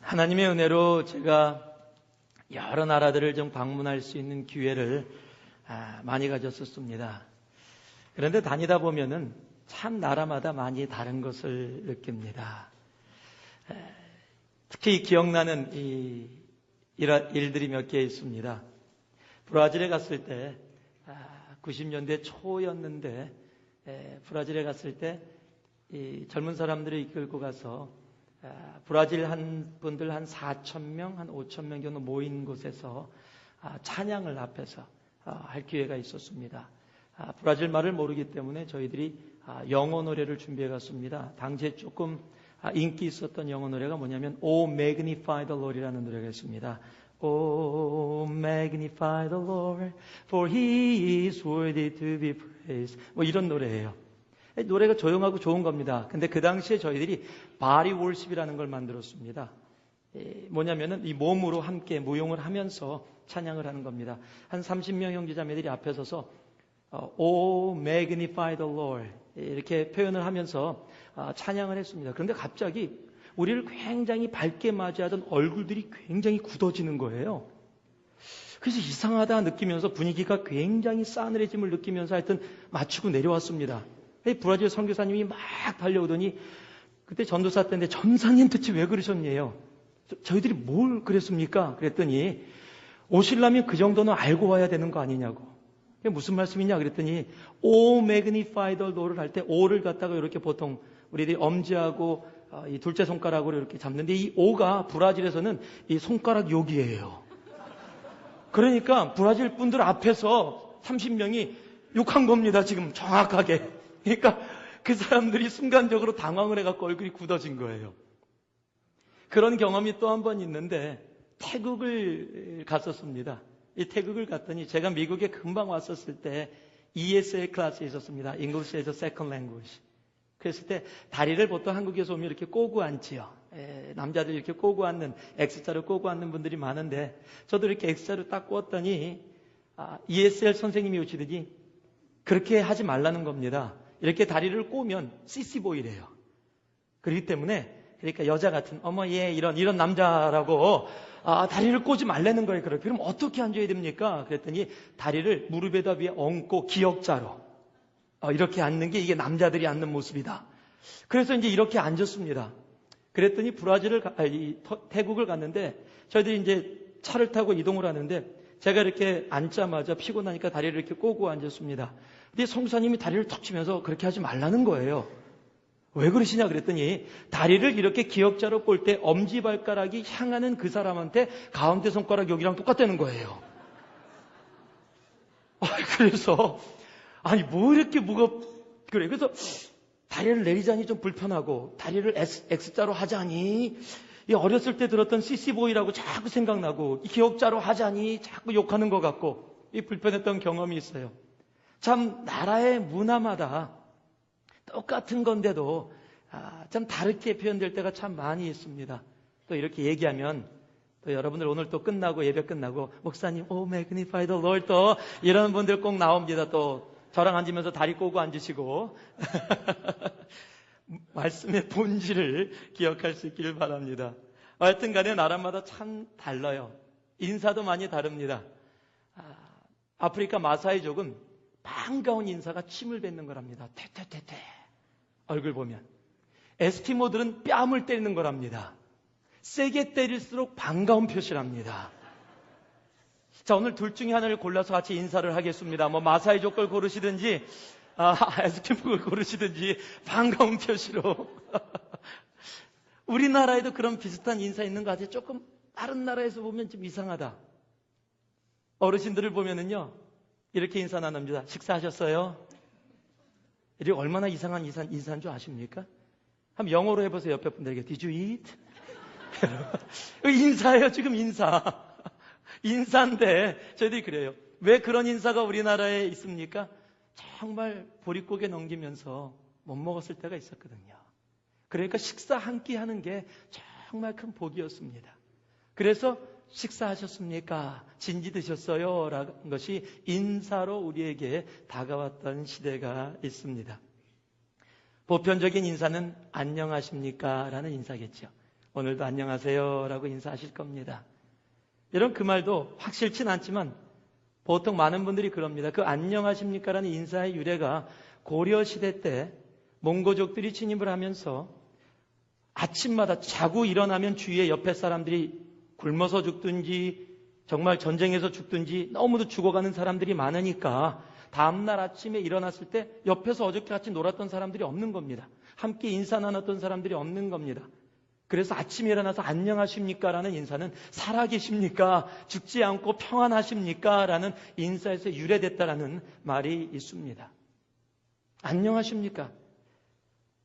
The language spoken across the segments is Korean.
하나님의 은혜로 제가 여러 나라들을 좀 방문할 수 있는 기회를 많이 가졌었습니다. 그런데 다니다 보면은 참 나라마다 많이 다른 것을 느낍니다. 특히 기억나는 일들이 몇 개 있습니다. 브라질에 갔을 때 90년대 초였는데 브라질에 갔을 때 젊은 사람들을 이끌고 가서 브라질 분들 한 4,000명, 한 5,000명 정도 모인 곳에서 찬양을 앞에서 할 기회가 있었습니다. 브라질 말을 모르기 때문에 저희들이 영어 노래를 준비해 갔습니다. 당시에 조금 인기 있었던 영어 노래가 뭐냐면 Oh Magnify the Lord이라는 노래가 있습니다. Oh magnify the Lord for He is worthy to be praised. 뭐 이런 노래예요. 노래가 조용하고 좋은 겁니다. 근데 그 당시에 저희들이 바디 월십이라는 걸 만들었습니다. 뭐냐면은 이 몸으로 함께 무용을 하면서 찬양을 하는 겁니다. 한 30명 형제자매들이 앞에 서서 Oh magnify the Lord 이렇게 표현을 하면서 찬양을 했습니다. 그런데 갑자기 우리를 굉장히 밝게 맞이하던 얼굴들이 굉장히 굳어지는 거예요. 그래서 이상하다 느끼면서 분위기가 굉장히 싸늘해짐을 느끼면서 하여튼 마치고 내려왔습니다. 브라질 선교사님이 막 달려오더니 그때 전도사 때인데 전사님 대체 왜 그러셨냐요? 저희들이 뭘 그랬습니까? 그랬더니 오시려면 그 정도는 알고 와야 되는 거 아니냐고. 무슨 말씀이냐 그랬더니 O magnify the Lord를 할 때 O를 갖다가 이렇게 보통 우리들이 엄지하고 이 둘째 손가락으로 이렇게 잡는데 이 O가 브라질에서는 이 손가락 여기예요. 그러니까 브라질 분들 앞에서 30명이 욕한 겁니다. 지금 정확하게. 그러니까 그 사람들이 순간적으로 당황을 해갖고 얼굴이 굳어진 거예요. 그런 경험이 또 한 번 있는데 태국을 갔었습니다. 이 태국을 갔더니 제가 미국에 금방 왔었을 때 ESL 클래스에 있었습니다. English as a Second Language. 그랬을 때 다리를 보통 한국에서 오면 이렇게 꼬고 앉지요. 남자들 이렇게 꼬고 앉는, X자로 꼬고 앉는 분들이 많은데 저도 이렇게 X자로 딱 꼬았더니 ESL 선생님이 오시더니 그렇게 하지 말라는 겁니다. 이렇게 다리를 꼬면 CC보이래요. 그렇기 때문에 그러니까 여자 같은 어머 얘 이런 남자라고 다리를 꼬지 말라는 거예요. 그럼 어떻게 앉아야 됩니까? 그랬더니 다리를 무릎에다 위에 얹고 기역자로 이렇게 앉는 게 이게 남자들이 앉는 모습이다. 그래서 이제 이렇게 앉았습니다. 그랬더니 태국을 갔는데 저희들이 이제 차를 타고 이동을 하는데 제가 이렇게 앉자마자 피곤하니까 다리를 이렇게 꼬고 앉았습니다. 근데 성사님이 다리를 턱 치면서 그렇게 하지 말라는 거예요. 왜 그러시냐 그랬더니 다리를 이렇게 기역자로 꼴 때 엄지발가락이 향하는 그 사람한테 가운데 손가락 여기랑 똑같다는 거예요. 그래서 아니 뭐 이렇게 그래. 그래서 다리를 내리자니 좀 불편하고 다리를 X자로 하자니 이 어렸을 때 들었던 CC보이라고 자꾸 생각나고 이 기역자로 하자니 자꾸 욕하는 것 같고 이 불편했던 경험이 있어요. 참 나라의 문화마다 똑같은 건데도 참 다르게 표현될 때가 참 많이 있습니다. 또 이렇게 얘기하면 또 여러분들 오늘 또 끝나고 예배 끝나고 목사님 Oh magnify the Lord 또 이런 분들 꼭 나옵니다. 또 저랑 앉으면서 다리 꼬고 앉으시고 말씀의 본질을 기억할 수 있기를 바랍니다. 하여튼 간에 나라마다 참 달라요. 인사도 많이 다릅니다. 아프리카 마사이족은 반가운 인사가 침을 뱉는 거랍니다. 퇴퇴퇴퇴 얼굴 보면. 에스키모들은 뺨을 때리는 거랍니다. 세게 때릴수록 반가운 표시랍니다. 자, 오늘 둘 중에 하나를 골라서 같이 인사를 하겠습니다. 뭐 마사이족 걸 고르시든지 에스키모를 고르시든지 반가운 표시로. 우리나라에도 그런 비슷한 인사 있는 것 같아요. 조금 다른 나라에서 보면 좀 이상하다. 어르신들을 보면은요 이렇게 인사 나눕니다. 식사하셨어요? 이게 얼마나 이상한 인사인 줄 아십니까? 한번 영어로 해보세요. 옆에 분들에게 Did you eat? 인사예요. 지금 인사. 인사인데 저희들이 그래요. 왜 그런 인사가 우리나라에 있습니까? 정말 보릿고개 넘기면서 못 먹었을 때가 있었거든요. 그러니까 식사 한 끼 하는 게 정말 큰 복이었습니다. 그래서 식사하셨습니까? 진지 드셨어요? 라는 것이 인사로 우리에게 다가왔던 시대가 있습니다. 보편적인 인사는 안녕하십니까? 라는 인사겠죠. 오늘도 안녕하세요 라고 인사하실 겁니다. 여러분, 그 말도 확실치 않지만 보통 많은 분들이 그럽니다. 그 안녕하십니까 라는 인사의 유래가 고려시대 때 몽고족들이 침입을 하면서 아침마다 자고 일어나면 주위에 옆에 사람들이 굶어서 죽든지 정말 전쟁에서 죽든지 너무도 죽어가는 사람들이 많으니까 다음날 아침에 일어났을 때 옆에서 어저께 같이 놀았던 사람들이 없는 겁니다. 함께 인사 나눴던 사람들이 없는 겁니다. 그래서 아침에 일어나서 안녕하십니까 라는 인사는 살아계십니까? 죽지 않고 평안하십니까? 라는 인사에서 유래됐다라는 말이 있습니다. 안녕하십니까?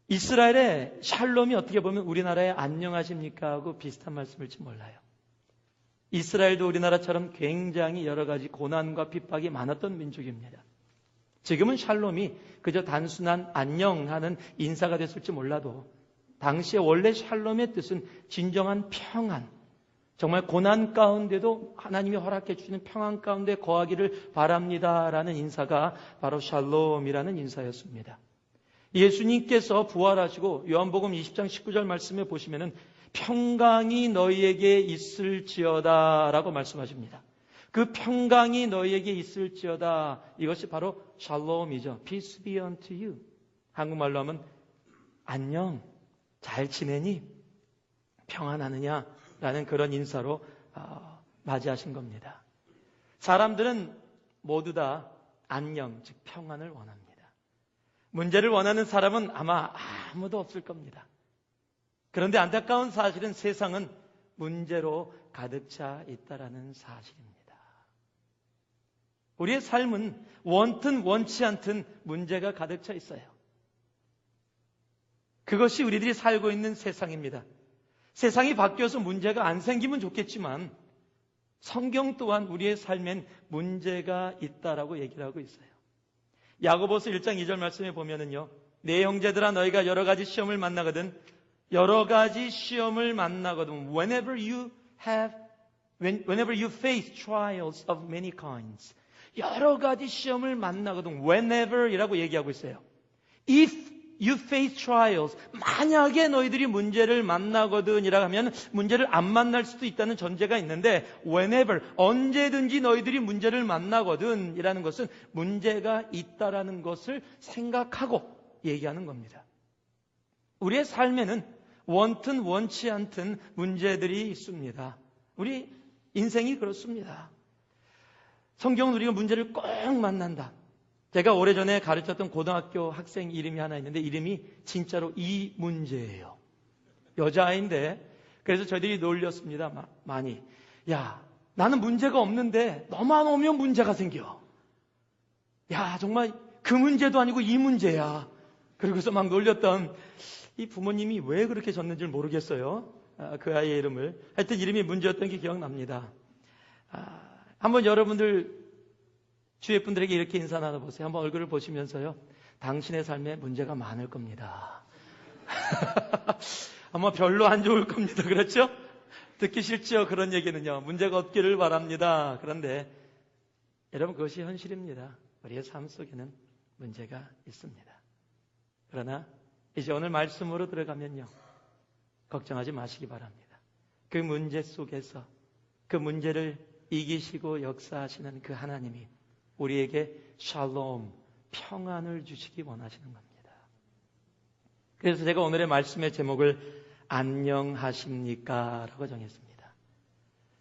이스라엘의 샬롬이 어떻게 보면 우리나라의 안녕하십니까? 하고 비슷한 말씀일지 몰라요. 이스라엘도 우리나라처럼 굉장히 여러 가지 고난과 핍박이 많았던 민족입니다. 지금은 샬롬이 그저 단순한 안녕하는 인사가 됐을지 몰라도 당시에 원래 샬롬의 뜻은 진정한 평안, 정말 고난 가운데도 하나님이 허락해 주시는 평안 가운데 거하기를 바랍니다라는 인사가 바로 샬롬이라는 인사였습니다. 예수님께서 부활하시고 요한복음 20장 19절 말씀에 보시면은 평강이 너희에게 있을지어다 라고 말씀하십니다. 그 평강이 너희에게 있을지어다, 이것이 바로 샬롬이죠. Peace be unto you. 한국말로 하면 안녕, 잘 지내니? 평안하느냐? 라는 그런 인사로 맞이하신 겁니다. 사람들은 모두 다 안녕, 즉 평안을 원합니다. 문제를 원하는 사람은 아마 아무도 없을 겁니다. 그런데 안타까운 사실은 세상은 문제로 가득 차 있다라는 사실입니다. 우리의 삶은 원튼 원치 않든 문제가 가득 차 있어요. 그것이 우리들이 살고 있는 세상입니다. 세상이 바뀌어서 문제가 안 생기면 좋겠지만 성경 또한 우리의 삶엔 문제가 있다라고 얘기를 하고 있어요. 야고보서 1장 2절 말씀에 보면은요, 내 형제들아 너희가 여러 가지 시험을 만나거든 whenever you face trials of many kinds, 여러 가지 시험을 만나거든 whenever 이라고 얘기하고 있어요. If you face trials, 만약에 너희들이 문제를 만나거든 이라고 하면 문제를 안 만날 수도 있다는 전제가 있는데 whenever, 언제든지 너희들이 문제를 만나거든 이라는 것은 문제가 있다라는 것을 생각하고 얘기하는 겁니다. 우리의 삶에는 원튼 원치 않든 문제들이 있습니다. 우리 인생이 그렇습니다. 성경은 우리가 문제를 꼭 만난다. 제가 오래전에 가르쳤던 고등학교 학생 이름이 하나 있는데 이름이 진짜로 이문제예요. 여자아이인데 그래서 저희들이 놀렸습니다. 많이. 야, 나는 문제가 없는데 너만 오면 문제가 생겨. 야, 정말 그 문제도 아니고 이 문제야. 그러고서 막 놀렸던 이 부모님이 왜 그렇게 졌는지 모르겠어요. 그 아이의 이름을. 하여튼 이름이 문제였던 게 기억납니다. 한번 여러분들 주위 분들에게 이렇게 인사 나눠보세요. 한번 얼굴을 보시면서요. 당신의 삶에 문제가 많을 겁니다. 아마 별로 안 좋을 겁니다. 그렇죠? 듣기 싫죠? 그런 얘기는요. 문제가 없기를 바랍니다. 그런데 여러분 그것이 현실입니다. 우리의 삶 속에는 문제가 있습니다. 그러나 이제 오늘 말씀으로 들어가면요. 걱정하지 마시기 바랍니다. 그 문제 속에서 그 문제를 이기시고 역사하시는 그 하나님이 우리에게 샬롬, 평안을 주시기 원하시는 겁니다. 그래서 제가 오늘의 말씀의 제목을 안녕하십니까? 라고 정했습니다.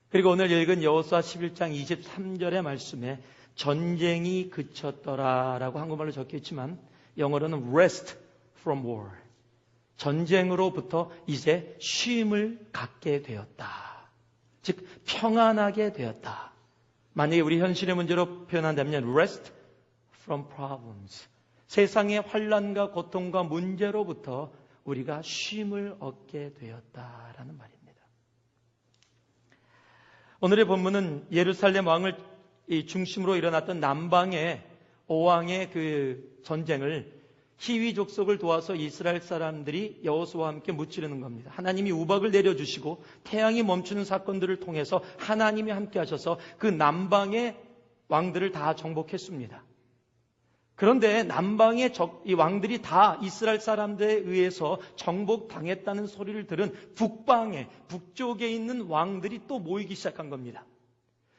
그리고 오늘 읽은 여호수아 11장 23절의 말씀에 전쟁이 그쳤더라 라고 한국말로 적혀있지만 영어로는 rest from war. 전쟁으로부터 이제 쉼을 갖게 되었다. 즉 평안하게 되었다. 만약에 우리 현실의 문제로 표현한다면 rest from problems. 세상의 환난과 고통과 문제로부터 우리가 쉼을 얻게 되었다라는 말입니다. 오늘의 본문은 예루살렘 왕을 중심으로 일어났던 남방의 5왕의 그 전쟁을 히위 족속을 도와서 이스라엘 사람들이 여호수아와 함께 무찌르는 겁니다. 하나님이 우박을 내려주시고 태양이 멈추는 사건들을 통해서 하나님이 함께 하셔서 그 남방의 왕들을 다 정복했습니다. 그런데 남방의 이 왕들이 다 이스라엘 사람들에 의해서 정복당했다는 소리를 들은 북쪽에 있는 왕들이 또 모이기 시작한 겁니다.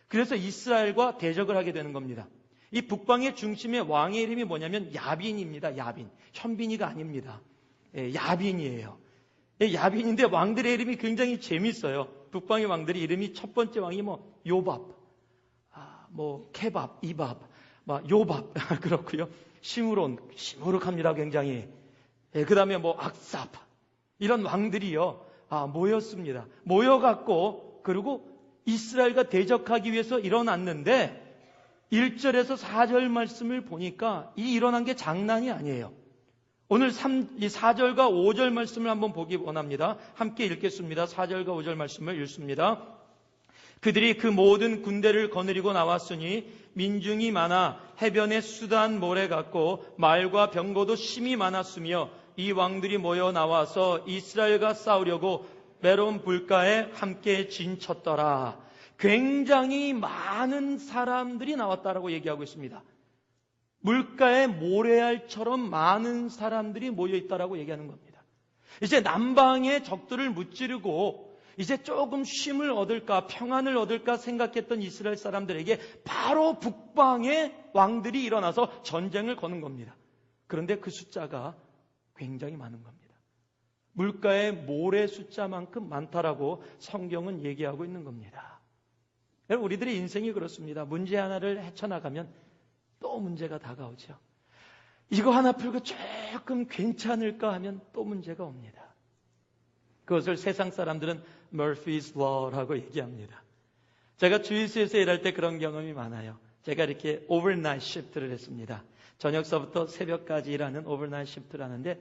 그래서 이스라엘과 대적을 하게 되는 겁니다. 이 북방의 중심의 왕의 이름이 뭐냐면 야빈입니다. 야빈. 현빈이가 아닙니다. 야빈이에요. 야빈인데 왕들의 이름이 굉장히 재밌어요. 북방의 왕들의 이름이 첫 번째 왕이 요밥, 케밥, 이밥, 요밥 그렇고요. 시무룩합니다. 굉장히. 그 다음에 악삽 이런 왕들이요 모였습니다. 모여갖고 그리고 이스라엘과 대적하기 위해서 일어났는데 1절에서 4절 말씀을 보니까 이 일어난 게 장난이 아니에요. 오늘 4절과 5절 말씀을 한번 보기 원합니다. 함께 읽겠습니다. 4절과 5절 말씀을 읽습니다. 그들이 그 모든 군대를 거느리고 나왔으니 민중이 많아 해변의 수단 모래 같고 말과 병거도 심히 많았으며 이 왕들이 모여 나와서 이스라엘과 싸우려고 메론 불가에 함께 진쳤더라. 굉장히 많은 사람들이 나왔다라고 얘기하고 있습니다. 물가에 모래알처럼 많은 사람들이 모여 있다라고 얘기하는 겁니다. 이제 남방의 적들을 무찌르고 이제 조금 쉼을 얻을까 평안을 얻을까 생각했던 이스라엘 사람들에게 바로 북방의 왕들이 일어나서 전쟁을 거는 겁니다. 그런데 그 숫자가 굉장히 많은 겁니다. 물가에 모래 숫자만큼 많다라고 성경은 얘기하고 있는 겁니다. 여러분, 우리들의 인생이 그렇습니다. 문제 하나를 헤쳐나가면 또 문제가 다가오죠. 이거 하나 풀고 조금 괜찮을까 하면 또 문제가 옵니다. 그것을 세상 사람들은 Murphy's Law라고 얘기합니다. 제가 주유소에서 일할 때 그런 경험이 많아요. 제가 이렇게 overnight shift를 했습니다. 저녁서부터 새벽까지 일하는 overnight shift를 하는데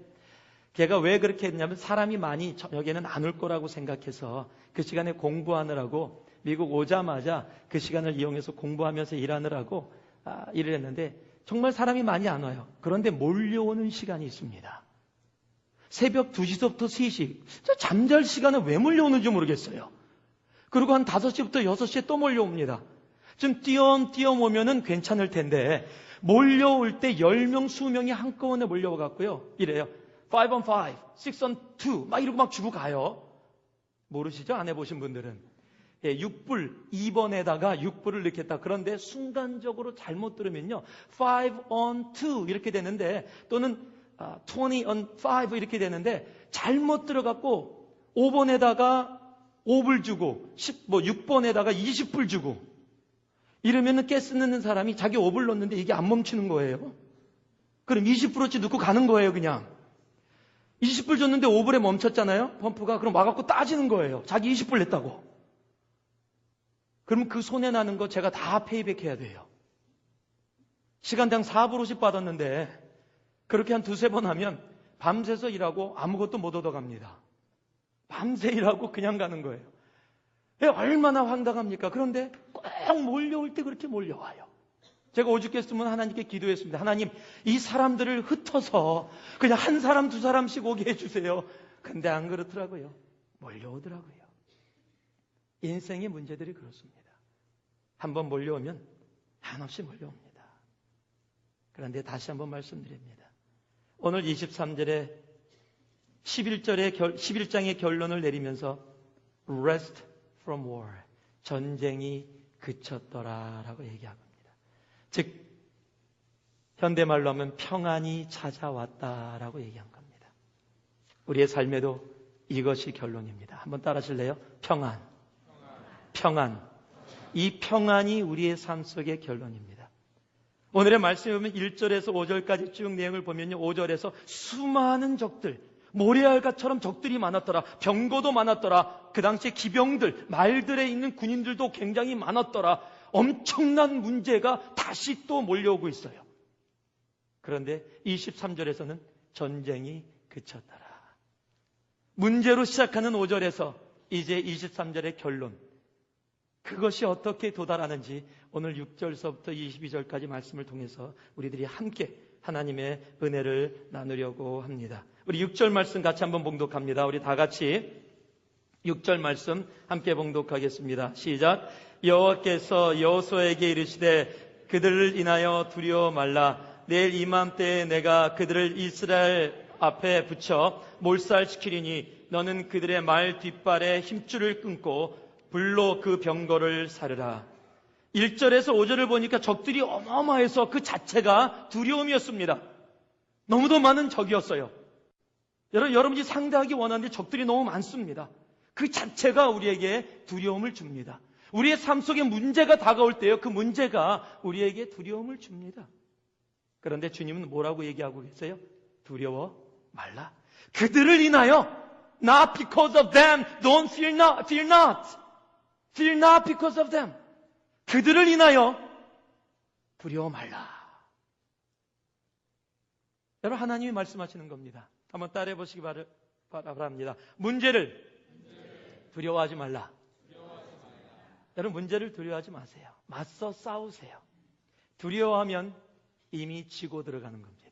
걔가 왜 그렇게 했냐면 사람이 많이 저녁에는 안 올 거라고 생각해서 그 시간에 공부하느라고 미국 오자마자 그 시간을 이용해서 공부하면서 일하느라고 일을 했는데 정말 사람이 많이 안 와요. 그런데 몰려오는 시간이 있습니다. 새벽 2시부터 3시. 잠잘 시간에 왜 몰려오는지 모르겠어요. 그리고 한 5시부터 6시에 또 몰려옵니다. 좀 띄엄띄엄 오면은 괜찮을 텐데 몰려올 때 10명, 20명이 한꺼번에 몰려와갖고요. 이래요. 5 on 5, 6 on 2 막 이러고 막 주고 가요. 모르시죠? 안 해보신 분들은. 6불, 2번에다가 6불을 넣겠다. 그런데 순간적으로 잘못 들으면요. 5 on 2 이렇게 되는데 또는 20 on 5 이렇게 되는데 잘못 들어갖고 5번에다가 5불 주고 6번에다가 20불 주고 이러면은 가스 넣는 사람이 자기 5불 넣는데 이게 안 멈추는 거예요. 그럼 20불어치 넣고 가는 거예요. 그냥 20불 줬는데 5불에 멈췄잖아요. 펌프가. 그럼 와갖고 따지는 거예요. 자기 20불 냈다고. 그러면 그 손해 나는 거 제가 다 페이백 해야 돼요. 시간당 4불 50 받았는데 그렇게 한 2-3번 하면 밤새서 일하고 아무것도 못 얻어갑니다. 밤새 일하고 그냥 가는 거예요. 얼마나 황당합니까? 그런데 꼭 몰려올 때 그렇게 몰려와요. 제가 오죽했으면 하나님께 기도했습니다. 하나님, 이 사람들을 흩어서 그냥 한 사람, 2사람씩 오게 해주세요. 근데 안 그렇더라고요. 몰려오더라고요. 인생의 문제들이 그렇습니다. 한번 몰려오면 한없이 몰려옵니다. 그런데 다시 한번 말씀드립니다. 오늘 23절에 11장의 결론을 내리면서 Rest from war, 전쟁이 그쳤더라라고 얘기하고 있습니다. 즉 현대말로 하면 평안이 찾아왔다라고 얘기한 겁니다. 우리의 삶에도 이것이 결론입니다. 한번 따라하실래요? 평안. 이 평안이 우리의 삶 속의 결론입니다. 오늘의 말씀에 보면 1절에서 5절까지 쭉 내용을 보면요. 5절에서 수많은 적들, 모래알가처럼 적들이 많았더라. 병거도 많았더라. 그 당시에 기병들, 말들에 있는 군인들도 굉장히 많았더라. 엄청난 문제가 다시 또 몰려오고 있어요. 그런데 23절에서는 전쟁이 그쳤더라. 문제로 시작하는 5절에서 이제 23절의 결론. 그것이 어떻게 도달하는지 오늘 6절서부터 22절까지 말씀을 통해서 우리들이 함께 하나님의 은혜를 나누려고 합니다. 우리 6절 말씀 같이 한번 봉독합니다. 우리 다 같이 6절 말씀 함께 봉독하겠습니다. 시작. 여호와께서 여호수아에게 이르시되 그들을 인하여 두려워 말라. 내일 이맘때에 내가 그들을 이스라엘 앞에 붙여 몰살시키리니 너는 그들의 말 뒷발에 힘줄을 끊고 불로 그 병거를 사르라. 1절에서 5절을 보니까 적들이 어마어마해서 그 자체가 두려움이었습니다. 너무도 많은 적이었어요. 여러분이 상대하기 원하는데 적들이 너무 많습니다. 그 자체가 우리에게 두려움을 줍니다. 우리의 삶 속에 문제가 다가올 때요, 그 문제가 우리에게 두려움을 줍니다. 그런데 주님은 뭐라고 얘기하고 계세요? 두려워 말라. 그들을 인하여, not because of them, don't fear not, fear not. Fear not because of them. 그들을 인하여 두려워 말라. 여러분, 하나님이 말씀하시는 겁니다. 한번 따라해 보시기 바랍니다. 문제를 두려워하지 말라. 여러분, 문제를 두려워하지 마세요. 맞서 싸우세요. 두려워하면 이미 지고 들어가는 겁니다.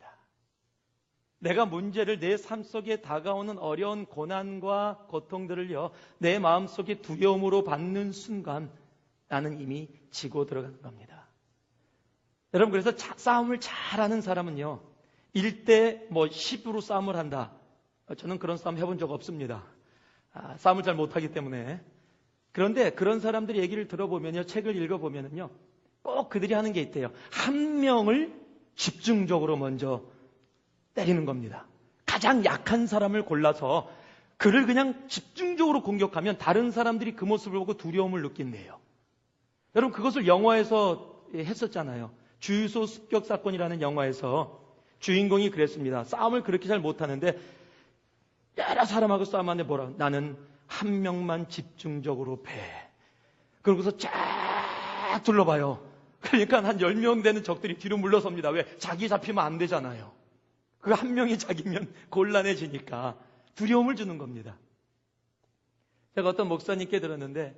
내가 문제를, 내 삶 속에 다가오는 어려운 고난과 고통들을요, 내 마음속에 두려움으로 받는 순간 나는 이미 지고 들어가는 겁니다. 여러분, 그래서 싸움을 잘하는 사람은요, 1대 10으로 싸움을 한다. 저는 그런 싸움 해본 적 없습니다. 싸움을 잘 못하기 때문에. 그런데 그런 사람들이 얘기를 들어보면요, 책을 읽어보면요, 꼭 그들이 하는 게 있대요. 한 명을 집중적으로 먼저 때리는 겁니다. 가장 약한 사람을 골라서 그를 그냥 집중적으로 공격하면 다른 사람들이 그 모습을 보고 두려움을 느낀대요. 여러분, 그것을 영화에서 했었잖아요. 주유소 습격 사건이라는 영화에서 주인공이 그랬습니다. 싸움을 그렇게 잘 못하는데 여러 사람하고 싸움하는데 뭐라, 나는 한 명만 집중적으로 패. 그러고서 쫙 둘러봐요. 그러니까 한 10명 되는 적들이 뒤로 물러섭니다. 왜? 자기 잡히면 안 되잖아요. 그 한 명이 자기면 곤란해지니까 두려움을 주는 겁니다. 제가 어떤 목사님께 들었는데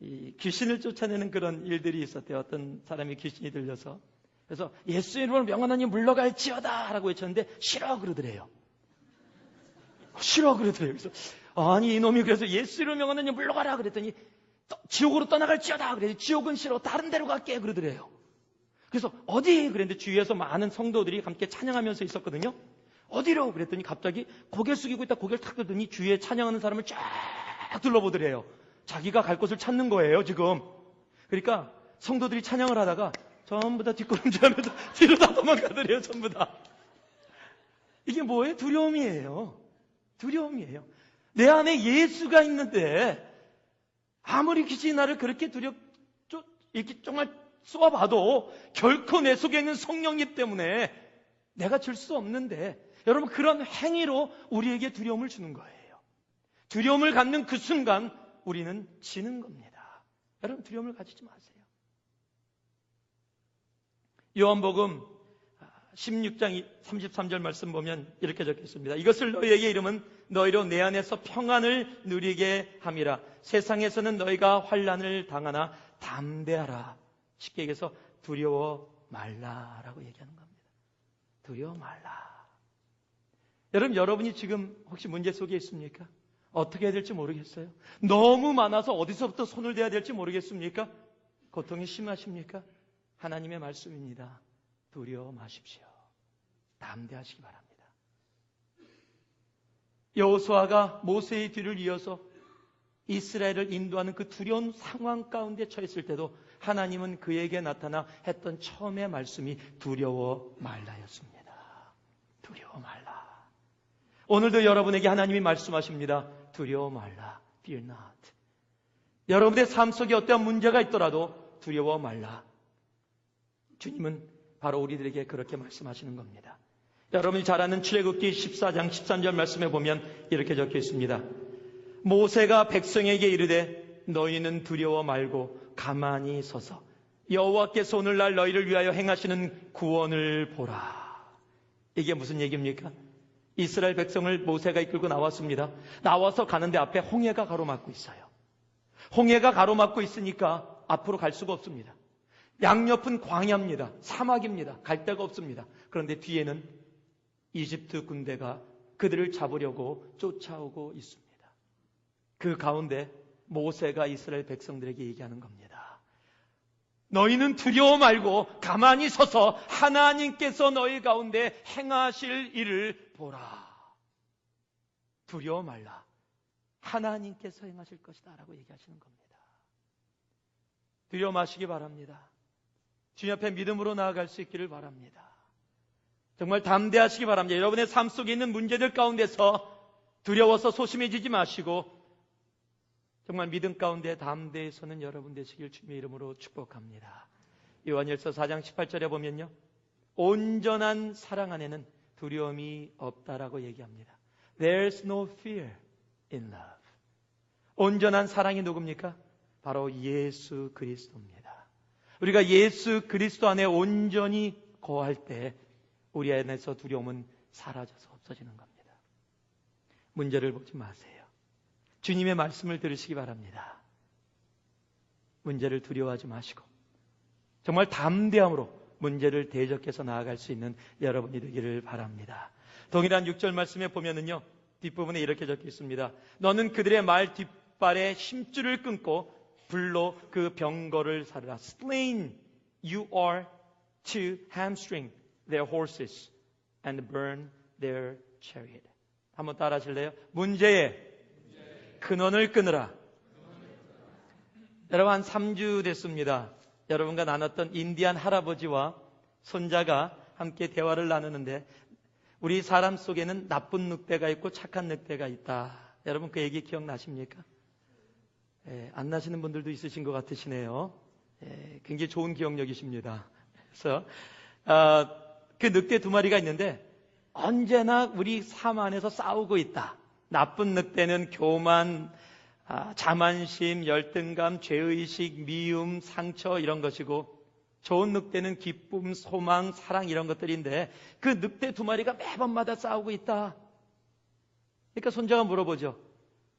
이 귀신을 쫓아내는 그런 일들이 있었대요. 어떤 사람이 귀신이 들려서, 그래서 예수 이름으로 명하나님 물러갈지어다 라고 외쳤는데 싫어 그러더래요. 싫어 그러더래요. 그래서 아니 이놈이 그래서 예수 이름으로 명하나님 물러가라 그랬더니 지옥으로 떠나갈지어다 그래서 지옥은 싫어 다른 데로 갈게 그러더래요. 그래서 어디 그랬는데 주위에서 많은 성도들이 함께 찬양하면서 있었거든요. 어디로 그랬더니 갑자기 고개 숙이고 있다 고개를 탁 들더니 주위에 찬양하는 사람을 쫙 둘러보더래요. 자기가 갈 곳을 찾는 거예요 지금. 그러니까 성도들이 찬양을 하다가 전부 다 뒷걸음질하면서 뒤로 다 도망가더래요. 전부 다. 이게 뭐예요? 두려움이에요. 두려움이에요. 내 안에 예수가 있는데 아무리 귀신이 나를 그렇게 이렇게 정말 쏘아봐도 결코 내 속에 있는 성령님 때문에 내가 질 수 없는데, 여러분, 그런 행위로 우리에게 두려움을 주는 거예요. 두려움을 갖는 그 순간 우리는 지는 겁니다. 여러분, 두려움을 가지지 마세요. 요한복음 16장 33절 말씀 보면 이렇게 적혀 있습니다. 이것을 너희에게 이름은 너희로 내 안에서 평안을 누리게 함이라. 세상에서는 너희가 환난을 당하나 담대하라. 쉽게 얘기해서 두려워 말라라고 얘기하는 겁니다. 두려워 말라. 여러분, 여러분이 지금 혹시 문제 속에 있습니까? 어떻게 해야 될지 모르겠어요. 너무 많아서 어디서부터 손을 대야 될지 모르겠습니까? 고통이 심하십니까? 하나님의 말씀입니다. 두려워 마십시오. 담대하시기 바랍니다. 여호수아가 모세의 뒤를 이어서 이스라엘을 인도하는 그 두려운 상황 가운데 처했을 때도 하나님은 그에게 나타나 했던 처음의 말씀이 두려워 말라였습니다. 두려워 말라. 오늘도 여러분에게 하나님이 말씀하십니다. 두려워 말라. Fear not. 여러분의 삶 속에 어떠한 문제가 있더라도 두려워 말라. 주님은 바로 우리들에게 그렇게 말씀하시는 겁니다. 여러분이 잘 아는 출애굽기 14장 13절 말씀에 보면 이렇게 적혀 있습니다. 모세가 백성에게 이르되 너희는 두려워 말고 가만히 서서 여호와께서 오늘날 너희를 위하여 행하시는 구원을 보라. 이게 무슨 얘기입니까? 이스라엘 백성을 모세가 이끌고 나왔습니다. 나와서 가는데 앞에 홍해가 가로막고 있어요. 홍해가 가로막고 있으니까 앞으로 갈 수가 없습니다. 양옆은 광야입니다. 사막입니다. 갈 데가 없습니다. 그런데 뒤에는 이집트 군대가 그들을 잡으려고 쫓아오고 있습니다. 그 가운데 모세가 이스라엘 백성들에게 얘기하는 겁니다. 너희는 두려워 말고 가만히 서서 하나님께서 너희 가운데 행하실 일을 보라. 두려워 말라. 하나님께서 행하실 것이다 라고 얘기하시는 겁니다. 두려워 마시기 바랍니다. 주님 앞에 믿음으로 나아갈 수 있기를 바랍니다. 정말 담대하시기 바랍니다. 여러분의 삶 속에 있는 문제들 가운데서 두려워서 소심해지지 마시고 정말 믿음 가운데 담대히 서는 여러분 되시길 주님의 이름으로 축복합니다. 요한일서 4장 18절에 보면요, 온전한 사랑 안에는 두려움이 없다라고 얘기합니다. There's no fear in love. 온전한 사랑이 누굽니까? 바로 예수 그리스도입니다. 우리가 예수 그리스도 안에 온전히 거할 때 우리 안에서 두려움은 사라져서 없어지는 겁니다. 문제를 보지 마세요. 주님의 말씀을 들으시기 바랍니다. 문제를 두려워하지 마시고 정말 담대함으로 문제를 대적해서 나아갈 수 있는 여러분이 되기를 바랍니다. 동일한 6절 말씀에 보면은요, 뒷부분에 이렇게 적혀 있습니다. 너는 그들의 말 뒷발에 힘줄을 끊고 불로 그 병거를 사르라. Slain you are to hamstring their horses and burn their chariot. 한번 따라 하실래요? 문제의 근원을 끊으라. 여러분, 한 3주 됐습니다. 여러분과 나눴던 인디안 할아버지와 손자가 함께 대화를 나누는데 우리 사람 속에는 나쁜 늑대가 있고 착한 늑대가 있다. 여러분 그 얘기 기억나십니까? 안 나시는 분들도 있으신 것 같으시네요. 굉장히 좋은 기억력이십니다. 그래서 그 늑대 두 마리가 있는데 언제나 우리 삶 안에서 싸우고 있다. 나쁜 늑대는 교만, 자만심, 열등감, 죄의식, 미움, 상처 이런 것이고 좋은 늑대는 기쁨, 소망, 사랑 이런 것들인데 그 늑대 두 마리가 매번마다 싸우고 있다. 그러니까 손자가 물어보죠.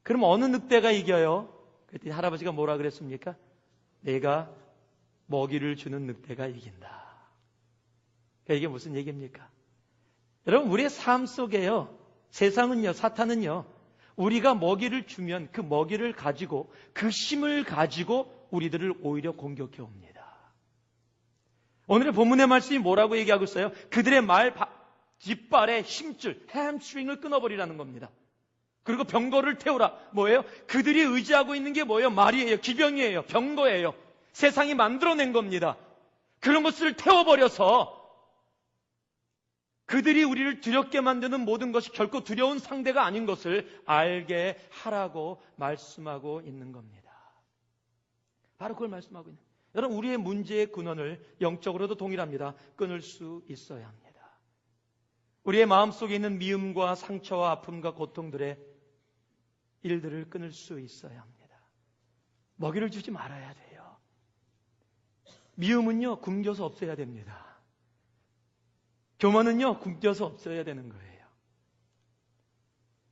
그럼 어느 늑대가 이겨요? 그랬더니 할아버지가 뭐라 그랬습니까? 내가 먹이를 주는 늑대가 이긴다. 그러니까 이게 무슨 얘기입니까? 여러분, 우리의 삶 속에요, 세상은요, 사탄은요, 우리가 먹이를 주면 그 먹이를 가지고 그 힘을 가지고 우리들을 오히려 공격해 옵니다. 오늘의 본문의 말씀이 뭐라고 얘기하고 있어요? 그들의 말 뒷발에 힘줄, 햄스트링을 끊어버리라는 겁니다. 그리고 병거를 태우라. 뭐예요? 그들이 의지하고 있는 게 뭐예요? 말이에요. 기병이에요. 병거예요. 세상이 만들어낸 겁니다. 그런 것을 태워버려서 그들이 우리를 두렵게 만드는 모든 것이 결코 두려운 상대가 아닌 것을 알게 하라고 말씀하고 있는 겁니다. 바로 그걸 말씀하고 있는. 여러분, 우리의 문제의 근원을 영적으로도 동일합니다. 끊을 수 있어야 합니다. 우리의 마음속에 있는 미움과 상처와 아픔과 고통들의 일들을 끊을 수 있어야 합니다. 먹이를 주지 말아야 돼요. 미움은요, 굶겨서 없애야 됩니다. 교만은요, 굶겨서 없어야 되는 거예요.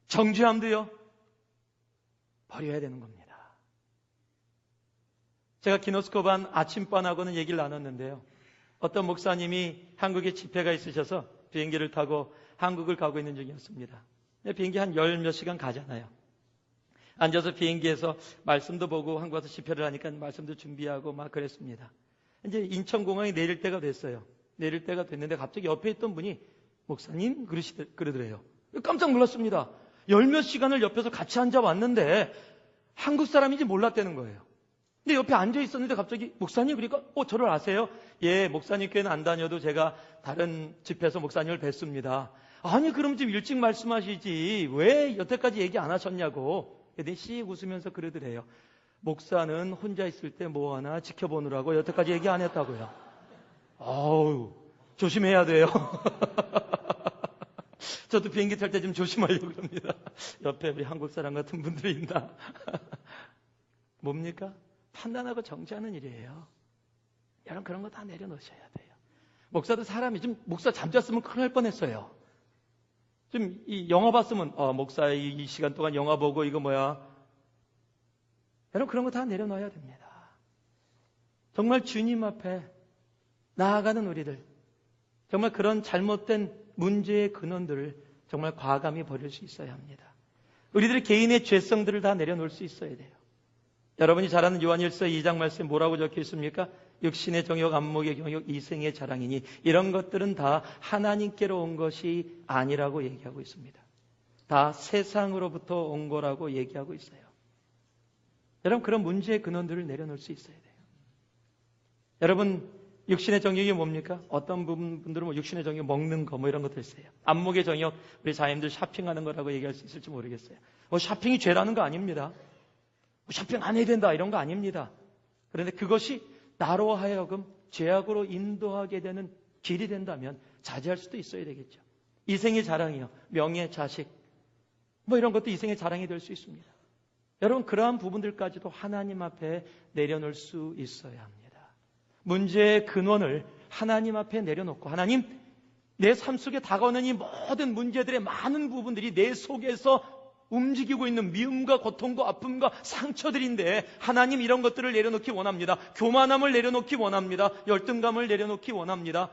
정죄함도요, 버려야 되는 겁니다. 제가 기노스코반 아침반하고는 얘기를 나눴는데요. 어떤 목사님이 한국에 집회가 있으셔서 비행기를 타고 한국을 가고 있는 중이었습니다. 비행기 한 10몇 시간 가잖아요. 앉아서 비행기에서 말씀도 보고 한국 와서 집회를 하니까 말씀도 준비하고 막 그랬습니다. 이제 인천공항에 내릴 때가 됐어요. 내릴 때가 됐는데 갑자기 옆에 있던 분이 목사님 그러더래요. 깜짝 놀랐습니다. 10몇 시간을 옆에서 같이 앉아 왔는데 한국 사람인지 몰랐다는 거예요. 근데 옆에 앉아 있었는데 갑자기 목사님, 그러니까 저를 아세요? 예, 목사님 교회는 안 다녀도 제가 다른 집회에서 목사님을 뵀습니다. 아니, 그럼 좀 일찍 말씀하시지 왜 여태까지 얘기 안 하셨냐고. 근데 씩 웃으면서 그러더래요. 목사는 혼자 있을 때 뭐 하나 지켜보느라고 여태까지 얘기 안 했다고요. 아우, 조심해야 돼요. 저도 비행기 탈 때 좀 조심하려고 합니다. 옆에 우리 한국 사람 같은 분들이 있나. 뭡니까? 판단하고 정죄하는 일이에요. 여러분, 그런 거 다 내려놓으셔야 돼요. 목사도 사람이 좀, 목사 잠잤으면 큰일 날 뻔했어요. 좀 이 영화 봤으면 목사 이 시간 동안 영화 보고 이거 뭐야. 여러분, 그런 거 다 내려놔야 됩니다. 정말 주님 앞에 나아가는 우리들, 정말 그런 잘못된 문제의 근원들을 정말 과감히 버릴 수 있어야 합니다. 우리들의 개인의 죄성들을 다 내려놓을 수 있어야 돼요. 여러분이 잘 아는 요한일서 2장 말씀에 뭐라고 적혀 있습니까? 육신의 정욕, 안목의 경욕, 이생의 자랑이니 이런 것들은 다 하나님께로 온 것이 아니라고 얘기하고 있습니다. 다 세상으로부터 온 거라고 얘기하고 있어요. 여러분, 그런 문제의 근원들을 내려놓을 수 있어야 돼요. 여러분, 육신의 정욕이 뭡니까? 어떤 분들은 뭐 육신의 정욕 먹는 거 뭐 이런 것도 있어요. 안목의 정욕, 우리 자녀들 쇼핑하는 거라고 얘기할 수 있을지 모르겠어요. 쇼핑이 죄라는 거 아닙니다. 쇼핑 안 해야 된다 이런 거 아닙니다. 그런데 그것이 나로 하여금 죄악으로 인도하게 되는 길이 된다면 자제할 수도 있어야 되겠죠. 이생의 자랑이요, 명예, 자식 뭐 이런 것도 이생의 자랑이 될 수 있습니다. 여러분, 그러한 부분들까지도 하나님 앞에 내려놓을 수 있어야 합니다. 문제의 근원을 하나님 앞에 내려놓고, 하나님, 내 삶 속에 다가오는 이 모든 문제들의 많은 부분들이 내 속에서 움직이고 있는 미움과 고통과 아픔과 상처들인데 하나님, 이런 것들을 내려놓기 원합니다. 교만함을 내려놓기 원합니다. 열등감을 내려놓기 원합니다.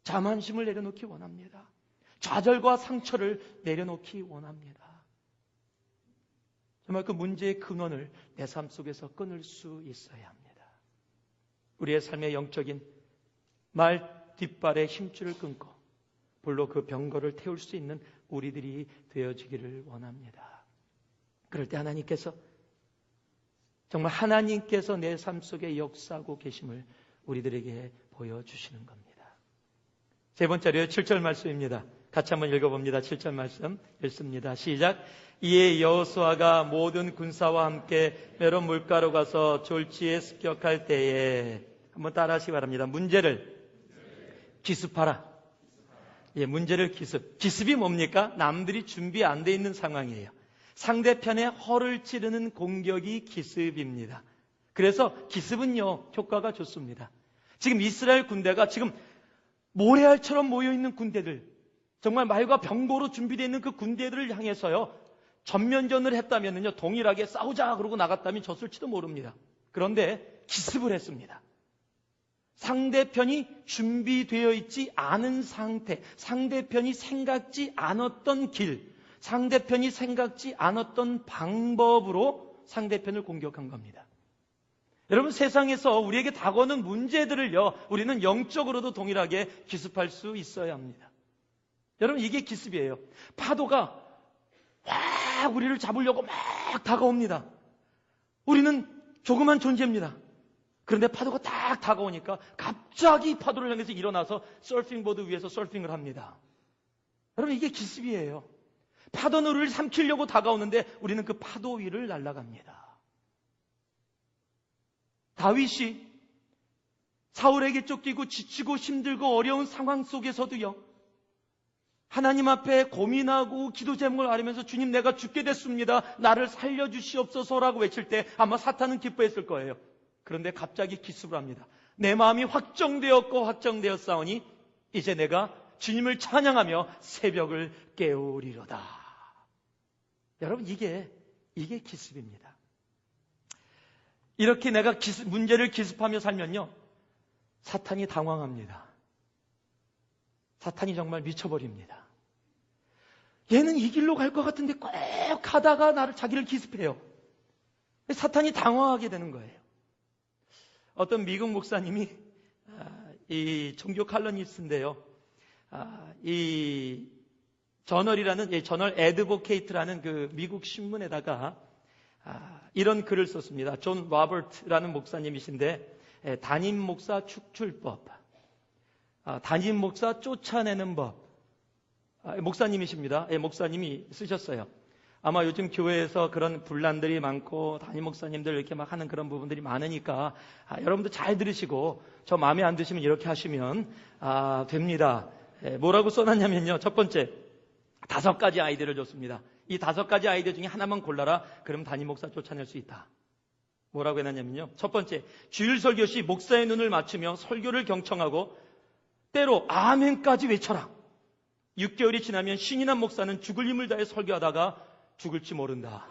자만심을 내려놓기 원합니다. 좌절과 상처를 내려놓기 원합니다. 정말 그 문제의 근원을 내 삶 속에서 끊을 수 있어야 합니다. 우리의 삶의 영적인 말 뒷발의 힘줄을 끊고 불로 그 병거를 태울 수 있는 우리들이 되어지기를 원합니다. 그럴 때 하나님께서, 정말 하나님께서 내 삶 속에 역사하고 계심을 우리들에게 보여주시는 겁니다. 세 번째로요, 7절 말씀입니다. 같이 한번 읽어봅니다. 7절 말씀 읽습니다. 시작. 이에 여호수아가 모든 군사와 함께 메론 물가로 가서 졸지에 습격할 때에, 한번 따라 하시기 바랍니다. 문제를 기습하라. 예, 문제를 기습. 기습이 뭡니까? 남들이 준비 안 돼 있는 상황이에요. 상대편의 허를 찌르는 공격이 기습입니다. 그래서 기습은요, 효과가 좋습니다. 지금 이스라엘 군대가 지금 모래알처럼 모여있는 군대들, 정말 말과 병거로 준비되어 있는 그 군대들을 향해서요, 전면전을 했다면요, 동일하게 싸우자 그러고 나갔다면 졌을지도 모릅니다. 그런데 기습을 했습니다. 상대편이 준비되어 있지 않은 상태, 상대편이 생각지 않았던 길, 상대편이 생각지 않았던 방법으로 상대편을 공격한 겁니다. 여러분, 세상에서 우리에게 다가오는 문제들을요, 우리는 영적으로도 동일하게 기습할 수 있어야 합니다. 여러분, 이게 기습이에요. 파도가 막 우리를 잡으려고 막 다가옵니다. 우리는 조그만 존재입니다. 그런데 파도가 딱 다가오니까 갑자기 파도를 향해서 일어나서 서핑보드 위에서 서핑을 합니다. 여러분, 이게 기습이에요. 파도는 우리를 삼키려고 다가오는데 우리는 그 파도 위를 날아갑니다. 다윗이 사울에게 쫓기고 지치고 힘들고 어려운 상황 속에서도요, 하나님 앞에 고민하고 기도 제목을 아뢰면서 주님, 내가 죽게 됐습니다. 나를 살려주시옵소서라고 외칠 때 아마 사탄은 기뻐했을 거예요. 그런데 갑자기 기습을 합니다. 내 마음이 확정되었사오니 이제 내가 주님을 찬양하며 새벽을 깨우리로다. 여러분, 이게 기습입니다. 이렇게 내가 문제를 기습하며 살면요, 사탄이 당황합니다. 사탄이 정말 미쳐버립니다. 얘는 이 길로 갈 것 같은데 꼭 가다가 자기를 기습해요. 사탄이 당황하게 되는 거예요. 어떤 미국 목사님이 이 종교 칼럼니스트인데요, 이 저널 애드보케이트라는 그 미국 신문에다가 이런 글을 썼습니다. 존 로버트라는 목사님이신데, 담임 목사 축출법, 담임 목사 쫓아내는 법, 목사님이십니다. 목사님이 쓰셨어요. 아마 요즘 교회에서 그런 분란들이 많고 담임 목사님들 이렇게 막 하는 그런 부분들이 많으니까 여러분도 잘 들으시고, 저 마음에 안 드시면 이렇게 하시면 됩니다. 뭐라고 써놨냐면요, 첫 번째, 5가지 아이디어를 줬습니다. 이 5가지 아이디어 중에 하나만 골라라. 그럼 담임 목사 쫓아낼 수 있다. 뭐라고 해놨냐면요, 첫 번째, 주일 설교 시 목사의 눈을 맞추며 설교를 경청하고 때로 아멘까지 외쳐라. 6개월이 지나면 신이 난 목사는 죽을 힘을 다해 설교하다가 죽을지 모른다.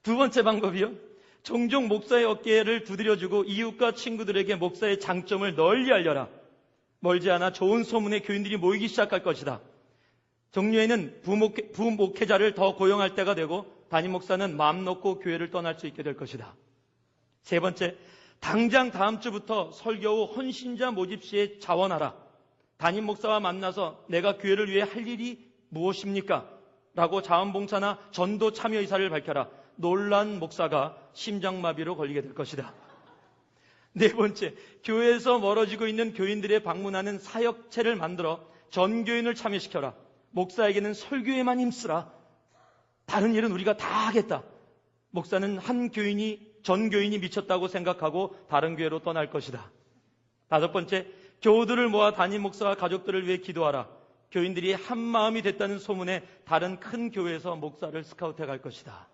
두 번째 방법이요, 종종 목사의 어깨를 두드려주고 이웃과 친구들에게 목사의 장점을 널리 알려라. 멀지 않아 좋은 소문에 교인들이 모이기 시작할 것이다. 정류회는 부목회자를 더 고용할 때가 되고 담임 목사는 마음 놓고 교회를 떠날 수 있게 될 것이다. 세 번째, 당장 다음 주부터 설교 후 헌신자 모집 시에 자원하라. 담임 목사와 만나서 내가 교회를 위해 할 일이 무엇입니까? 라고 자원봉사나 전도 참여 의사를 밝혀라. 놀란 목사가 심장마비로 걸리게 될 것이다. 네 번째, 교회에서 멀어지고 있는 교인들의 방문하는 사역체를 만들어 전교인을 참여시켜라. 목사에게는 설교에만 힘쓰라. 다른 일은 우리가 다 하겠다. 목사는 전 교인이 미쳤다고 생각하고 다른 교회로 떠날 것이다. 다섯 번째, 교우들을 모아 담임 목사와 가족들을 위해 기도하라. 교인들이 한 마음이 됐다는 소문에 다른 큰 교회에서 목사를 스카우트해 갈 것이다.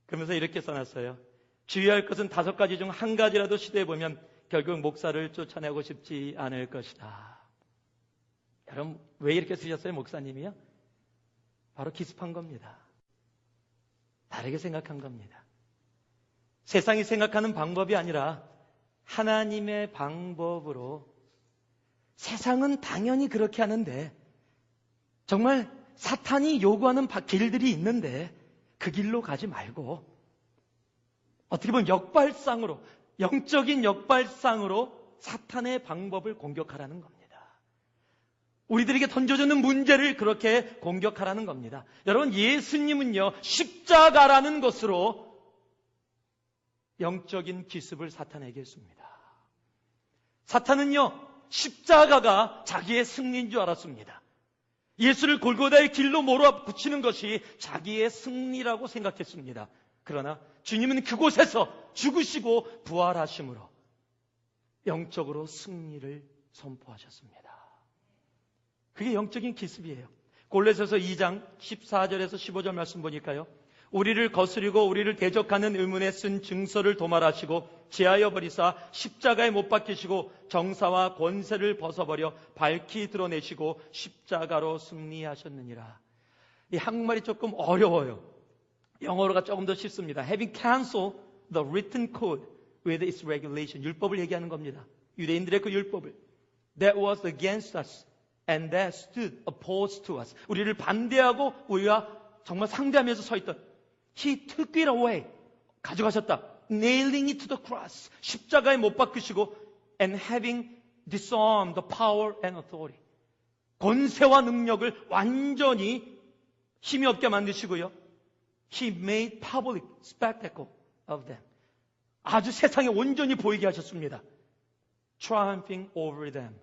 그러면서 이렇게 써놨어요. 주의할 것은 5가지 중 한 가지라도 시도해보면 결국 목사를 쫓아내고 싶지 않을 것이다. 여러분, 왜 이렇게 쓰셨어요, 목사님이요? 바로 기습한 겁니다. 다르게 생각한 겁니다. 세상이 생각하는 방법이 아니라 하나님의 방법으로, 세상은 당연히 그렇게 하는데 정말 사탄이 요구하는 길들이 있는데 그 길로 가지 말고 어떻게 보면 역발상으로, 영적인 역발상으로 사탄의 방법을 공격하라는 겁니다. 우리들에게 던져주는 문제를 그렇게 공격하라는 겁니다. 여러분, 예수님은요, 십자가라는 것으로 영적인 기습을 사탄에게 했습니다. 사탄은요, 십자가가 자기의 승리인 줄 알았습니다. 예수를 골고다의 길로 몰아붙이는 것이 자기의 승리라고 생각했습니다. 그러나 주님은 그곳에서 죽으시고 부활하심으로 영적으로 승리를 선포하셨습니다. 그게 영적인 기습이에요. 골로새서 2장 14절에서 15절 말씀 보니까요, 우리를 거스리고 우리를 대적하는 의문에 쓴 증서를 도말하시고 제하여 버리사 십자가에 못 박히시고 정사와 권세를 벗어버려 밝히 드러내시고 십자가로 승리하셨느니라. 이 한국말이 조금 어려워요. 영어로가 조금 더 쉽습니다. Having canceled the written code with its regulation. 율법을 얘기하는 겁니다. 유대인들의 그 율법을. That was against us and that stood opposed to us. 우리를 반대하고 우리가 정말 상대하면서 서 있던, He took it away. 가져가셨다. Nailing it to the cross. 십자가에 못 박히시고 and having disarmed the power and authority. 권세와 능력을 완전히 힘이 없게 만드시고요. He made public spectacle of them. 아주 세상에 온전히 보이게 하셨습니다. Triumphing over them.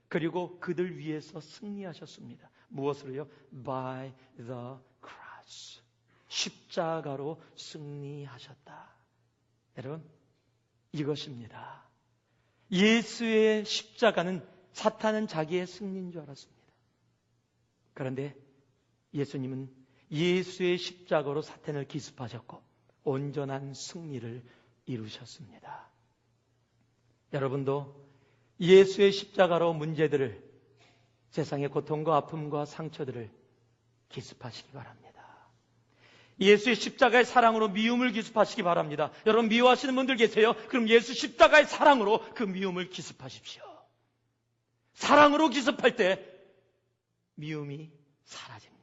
그리고 그들 위해서 승리하셨습니다. 무엇으로요? By the cross. 십자가로 승리하셨다. 여러분, 이것입니다. 예수의 십자가는 사탄은 자기의 승리인 줄 알았습니다. 그런데 예수님은 예수의 십자가로 사탄을 기습하셨고 온전한 승리를 이루셨습니다. 여러분도 예수의 십자가로 문제들을, 세상의 고통과 아픔과 상처들을 기습하시기 바랍니다. 예수의 십자가의 사랑으로 미움을 기습하시기 바랍니다. 여러분, 미워하시는 분들 계세요? 그럼 예수 십자가의 사랑으로 그 미움을 기습하십시오. 사랑으로 기습할 때 미움이 사라집니다.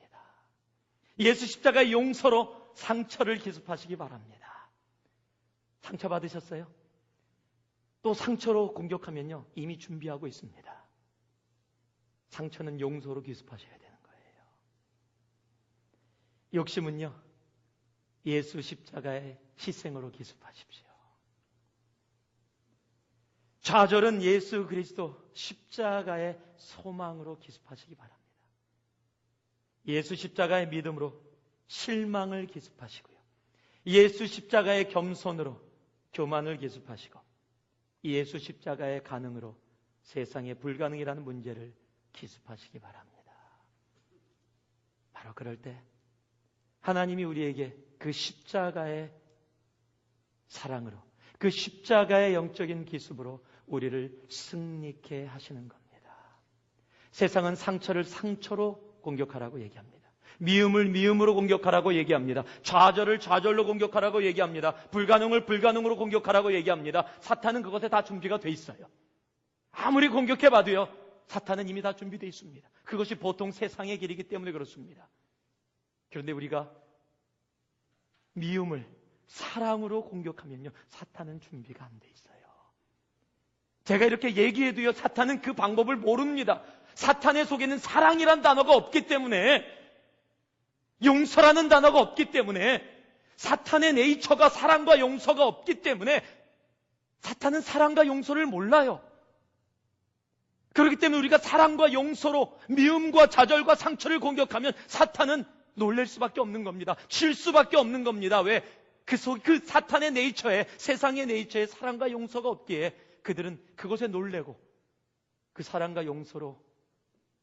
예수 십자가의 용서로 상처를 기습하시기 바랍니다. 상처 받으셨어요? 또 상처로 공격하면요, 이미 준비하고 있습니다. 상처는 용서로 기습하셔야 되는 거예요. 욕심은요, 예수 십자가의 희생으로 기습하십시오. 좌절은 예수 그리스도 십자가의 소망으로 기습하시기 바랍니다. 예수 십자가의 믿음으로 실망을 기습하시고요. 예수 십자가의 겸손으로 교만을 기습하시고, 예수 십자가의 가능으로 세상에 불가능이라는 문제를 기습하시기 바랍니다. 바로 그럴 때 하나님이 우리에게 그 십자가의 사랑으로, 그 십자가의 영적인 기습으로 우리를 승리케 하시는 겁니다. 세상은 상처를 상처로 공격하라고 얘기합니다. 미움을 미움으로 공격하라고 얘기합니다. 좌절을 좌절로 공격하라고 얘기합니다. 불가능을 불가능으로 공격하라고 얘기합니다. 사탄은 그것에 다 준비가 돼 있어요. 아무리 공격해봐도요, 사탄은 이미 다 준비되어 있습니다. 그것이 보통 세상의 길이기 때문에 그렇습니다. 그런데 우리가 미움을 사랑으로 공격하면요, 사탄은 준비가 안 돼 있어요. 제가 이렇게 얘기해도요, 사탄은 그 방법을 모릅니다. 사탄의 속에는 사랑이란 단어가 없기 때문에, 용서라는 단어가 없기 때문에, 사탄의 네이처가 사랑과 용서가 없기 때문에 사탄은 사랑과 용서를 몰라요. 그렇기 때문에 우리가 사랑과 용서로 미움과 좌절과 상처를 공격하면 사탄은 놀랄 수밖에 없는 겁니다. 질 수밖에 없는 겁니다. 왜? 그 사탄의 네이처에, 세상의 네이처에 사랑과 용서가 없기에 그들은 그것에 놀래고 그 사랑과 용서로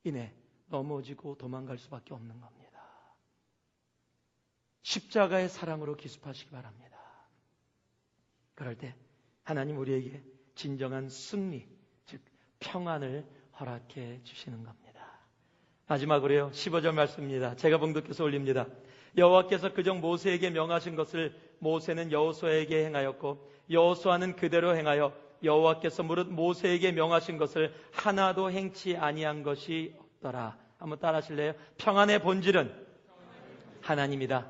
인해 넘어지고 도망갈 수밖에 없는 겁니다. 십자가의 사랑으로 기습하시기 바랍니다. 그럴 때 하나님 우리에게 진정한 승리, 즉 평안을 허락해 주시는 겁니다. 마지막으로요, 15절 말씀입니다. 제가 봉독해서 올립니다. 여호와께서 그정 모세에게 명하신 것을 모세는 여호수아에게 행하였고 여호수아는 그대로 행하여 여호와께서 무릇 모세에게 명하신 것을 하나도 행치 아니한 것이 없더라. 한번 따라하실래요? 평안의 본질은 하나님이다.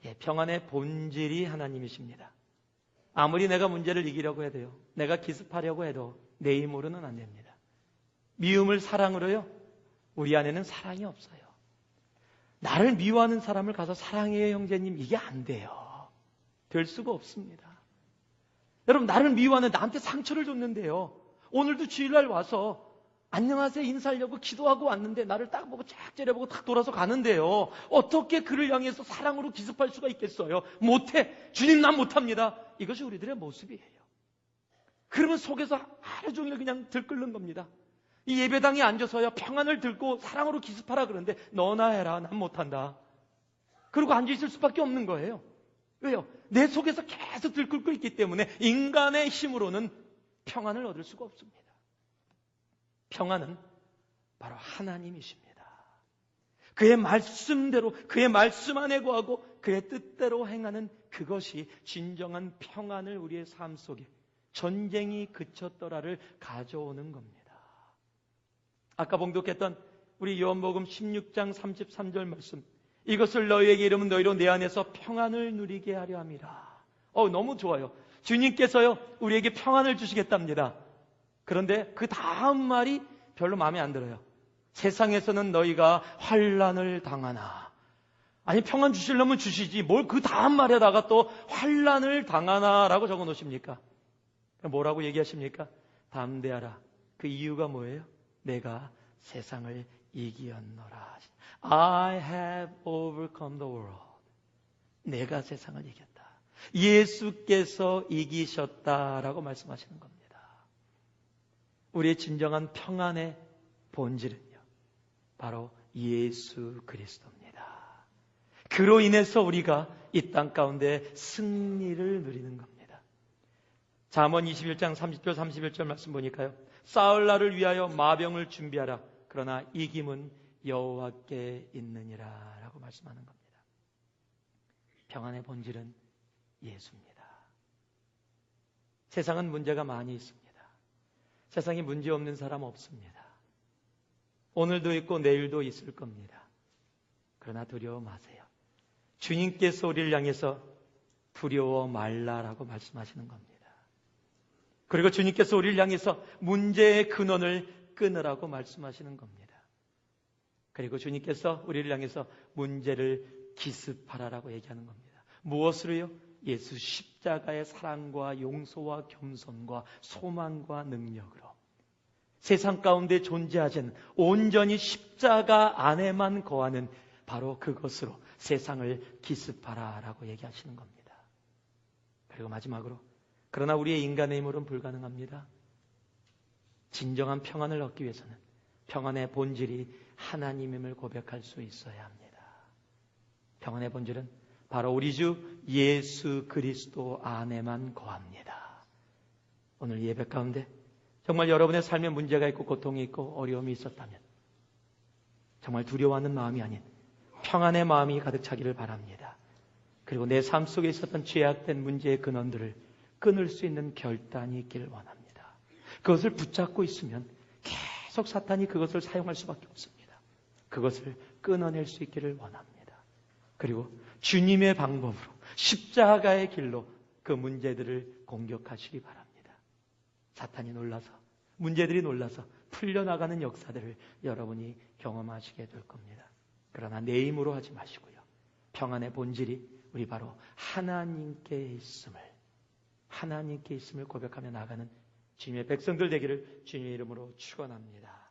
예, 평안의 본질이 하나님이십니다. 아무리 내가 문제를 이기려고 해도요, 내가 기습하려고 해도 내 힘으로는 안 됩니다. 미움을 사랑으로요, 우리 안에는 사랑이 없어요. 나를 미워하는 사람을 가서 사랑해요 형제님, 이게 안 돼요. 될 수가 없습니다. 여러분, 나를 미워하는, 나한테 상처를 줬는데요, 오늘도 주일날 와서 안녕하세요 인사하려고 기도하고 왔는데 나를 딱 보고 쫙 째려보고 탁 돌아서 가는데요, 어떻게 그를 향해서 사랑으로 기습할 수가 있겠어요? 못해. 주님, 난 못합니다. 이것이 우리들의 모습이에요. 그러면 속에서 하루 종일 그냥 들끓는 겁니다. 이 예배당에 앉아서요, 평안을 들고 사랑으로 기습하라 그러는데 너나 해라, 난 못한다. 그리고 앉아있을 수밖에 없는 거예요. 왜요? 내 속에서 계속 들끓고 있기 때문에 인간의 힘으로는 평안을 얻을 수가 없습니다. 평안은 바로 하나님이십니다. 그의 말씀대로, 그의 말씀 안에 거하고 그의 뜻대로 행하는 그것이 진정한 평안을 우리의 삶 속에, 전쟁이 그쳤더라를 가져오는 겁니다. 아까 봉독했던 우리 요한복음 16장 33절 말씀, 이것을 너희에게 이르면 너희로 내 안에서 평안을 누리게 하려 함이라. 너무 좋아요. 주님께서요, 우리에게 평안을 주시겠답니다. 그런데 그 다음 말이 별로 마음에 안 들어요. 세상에서는 너희가 환난을 당하나. 아니, 평안 주시려면 주시지 뭘 그 다음 말에다가 또 환난을 당하나 라고 적어 놓으십니까? 뭐라고 얘기하십니까? 담대하라. 그 이유가 뭐예요? 내가 세상을 이기었노라. I have overcome the world. 내가 세상을 이겼다. 예수께서 이기셨다라고 말씀하시는 겁니다. 우리의 진정한 평안의 본질은요, 바로 예수 그리스도입니다. 그로 인해서 우리가 이 땅 가운데 승리를 누리는 겁니다. 잠언 21장 30절 31절 말씀 보니까요, 싸울 날을 위하여 마병을 준비하라. 그러나 이김은 여호와께 있느니라 라고 말씀하는 겁니다. 평안의 본질은 예수입니다. 세상은 문제가 많이 있습니다. 세상에 문제 없는 사람 없습니다. 오늘도 있고 내일도 있을 겁니다. 그러나 두려워 마세요. 주님께서 우리를 향해서 두려워 말라라고 말씀하시는 겁니다. 그리고 주님께서 우리를 향해서 문제의 근원을 끊으라고 말씀하시는 겁니다. 그리고 주님께서 우리를 향해서 문제를 기습하라라고 얘기하는 겁니다. 무엇으로요? 예수 십자가의 사랑과 용서와 겸손과 소망과 능력으로 세상 가운데 존재하지 않는, 온전히 십자가 안에만 거하는 바로 그것으로 세상을 기습하라라고 얘기하시는 겁니다. 그리고 마지막으로, 그러나 우리의 인간의 힘으로는 불가능합니다. 진정한 평안을 얻기 위해서는 평안의 본질이 하나님임을 고백할 수 있어야 합니다. 평안의 본질은 바로 우리 주 예수 그리스도 안에만 거합니다. 오늘 예배 가운데 정말 여러분의 삶에 문제가 있고 고통이 있고 어려움이 있었다면 정말 두려워하는 마음이 아닌 평안의 마음이 가득 차기를 바랍니다. 그리고 내 삶 속에 있었던 죄악된 문제의 근원들을 끊을 수 있는 결단이 있기를 원합니다. 그것을 붙잡고 있으면 계속 사탄이 그것을 사용할 수밖에 없습니다. 그것을 끊어낼 수 있기를 원합니다. 그리고 주님의 방법으로 십자가의 길로 그 문제들을 공격하시기 바랍니다. 사탄이 놀라서, 문제들이 놀라서 풀려나가는 역사들을 여러분이 경험하시게 될 겁니다. 그러나 내 힘으로 하지 마시고요. 평안의 본질이 우리 바로 하나님께 있음을 고백하며 나가는 주님의 백성들 되기를 주님의 이름으로 축원합니다.